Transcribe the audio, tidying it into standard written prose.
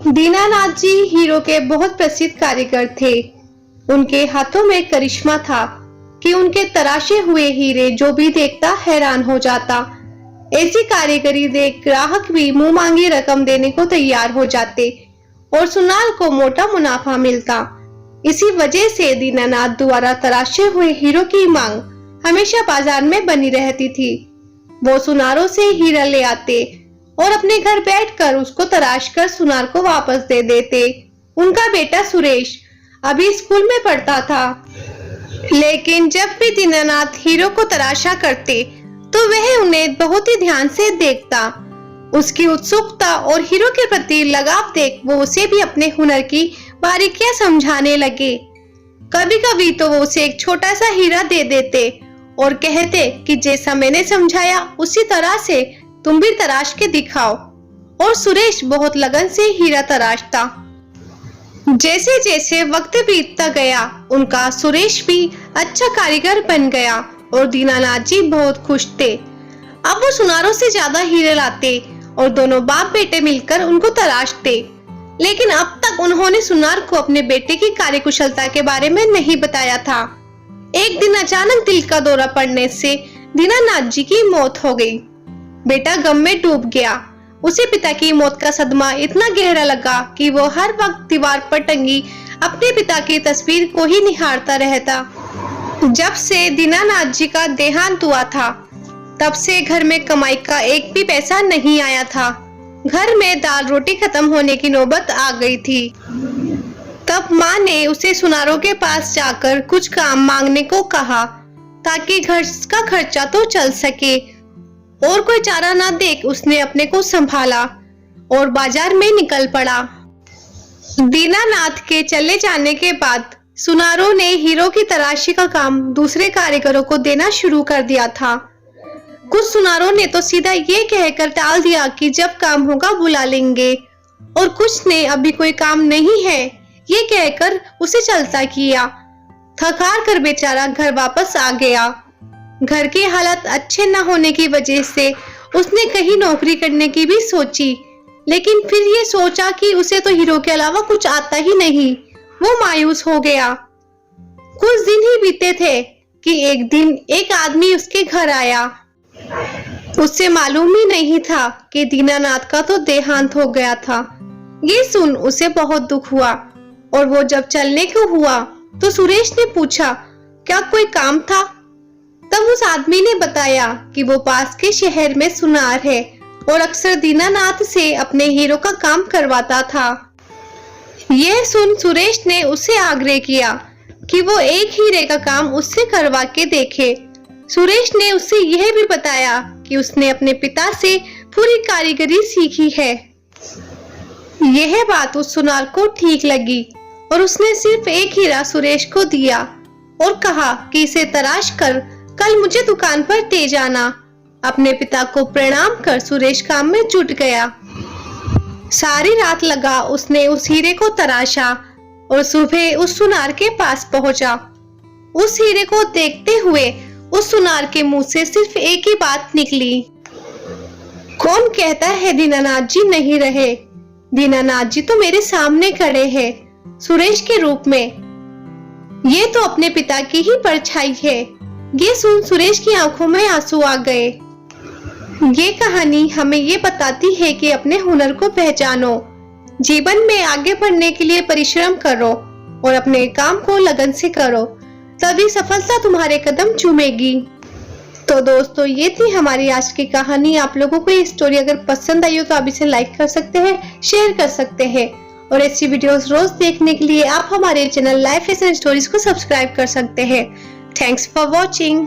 दीनानाथ जी hero के बहुत प्रसिद्ध कारीगर थे। उनके हाथों में करिश्मा था कि उनके तराशे हुए हीरे जो भी देखता हैरान हो जाता। ऐसी कारीगरी देख ग्राहक भी मुंह मांगी रकम देने को तैयार हो जाते और सुनार को मोटा मुनाफा मिलता। इसी वजह से दीनानाथ द्वारा तराशे हुए हीरो की मांग हमेशा बाजार में बनी रहती थी। वो सुनारों से हीरा ले आते और अपने घर बैठकर उसको तराश कर सुनार को वापस दे देते। उनका बेटा सुरेश अभी स्कूल में पढ़ता था, लेकिन जब भी दीनानाथ हीरो को तराशा करते तो वह उन्हें बहुत ही ध्यान से देखता। उसकी उत्सुकता और हीरो के प्रति लगाव देख वो उसे भी अपने हुनर की बारीकियां समझाने लगे। कभी कभी तो वो उसे एक छोटा सा हीरा दे देते और कहते कि जैसा मैंने समझाया उसी तरह से तुम भी तराश के दिखाओ। और सुरेश बहुत लगन से हीरा तराशता। जैसे जैसे वक्त बीतता गया उनका सुरेश भी अच्छा कारीगर बन गया और दीनानाथ जी बहुत खुश थे। अब वो सुनारों से ज्यादा हीरे लाते और दोनों बाप बेटे मिलकर उनको तराशते। लेकिन अब तक उन्होंने सुनार को अपने बेटे की कार्यकुशलता के बारे में नहीं बताया था। एक दिन अचानक दिल का दौरा पड़ने से दीनानाथ जी की मौत हो गई। बेटा गम में डूब गया। उसे पिता की मौत का सदमा इतना गहरा लगा कि वो हर वक्त दीवार पर टंगी अपने पिता की तस्वीर को ही निहारता रहता। जब से दीनानाथ जी का देहांत हुआ था तब से घर में कमाई का एक भी पैसा नहीं आया था। घर में दाल रोटी खत्म होने की नौबत आ गई थी। तब माँ ने उसे सुनारों के पास जाकर कुछ काम मांगने को कहा ताकि घर का खर्चा तो चल सके। और कोई चारा ना देख उसने अपने को संभाला और बाजार में निकल पड़ा। दीनानाथ के चले जाने के बाद सुनारों ने हीरो की तलाशी का काम दूसरे कारीगरों को देना शुरू कर दिया था। कुछ सुनारों ने तो सीधा ये कहकर टाल दिया कि जब काम होगा बुला लेंगे, और कुछ ने अभी कोई काम नहीं है ये कहकर उसे चलता किया। थक-हार कर बेचारा घर वापस आ गया। घर की हालत अच्छे न होने की वजह से उसने कहीं नौकरी करने की भी सोची, लेकिन फिर ये सोचा कि उसे तो हीरो के अलावा कुछ आता ही नहीं। वो मायूस हो गया। कुछ दिन ही बीते थे कि एक दिन एक आदमी उसके घर आया। उससे मालूम ही नहीं था कि दीनानाथ का तो देहांत हो गया था। ये सुन उसे बहुत दुख हुआ और वो जब चलने को हुआ तो सुरेश ने पूछा क्या कोई काम था। तब उस आदमी ने बताया कि वो पास के शहर में सुनार है और अक्सर दीनानाथ से अपने हीरो का काम करवाता था। यह सुन सुरेश ने उससे आग्रह किया कि वो एक हीरे का काम उससे करवा के देखे। सुरेश ने उससे यह भी बताया कि उसने अपने पिता से पूरी कारीगरी सीखी है। यह बात उस सुनार को ठीक लगी और उसने सिर्फ एक हीरा सुरेश को दिया और कहा कि इसे तराश कर कल मुझे दुकान पर दे जाना। अपने पिता को प्रणाम कर सुरेश काम में जुट गया। सारी रात लगा उसने उस हीरे को तराशा और सुबह उस सुनार के पास पहुंचा। उस हीरे को देखते हुए उस सुनार के मुंह से सिर्फ एक ही बात निकली, कौन कहता है दीनानाथ जी नहीं रहे। दीनानाथ जी तो मेरे सामने खड़े हैं सुरेश के रूप में। ये तो अपने पिता की ही परछाई है। ये सुन सुरेश की आंखों में आंसू आ गए। ये कहानी हमें ये बताती है कि अपने हुनर को पहचानो, जीवन में आगे बढ़ने के लिए परिश्रम करो और अपने काम को लगन से करो, तभी सफलता तुम्हारे कदम चूमेगी। तो दोस्तों ये थी हमारी आज की कहानी। आप लोगों को ये स्टोरी अगर पसंद आई हो तो आप इसे लाइक कर सकते हैं, शेयर कर सकते हैं और ऐसी वीडियोस रोज देखने के लिए आप हमारे चैनल लाइफ एंड स्टोरीज को सब्सक्राइब कर सकते हैं। Thanks for watching.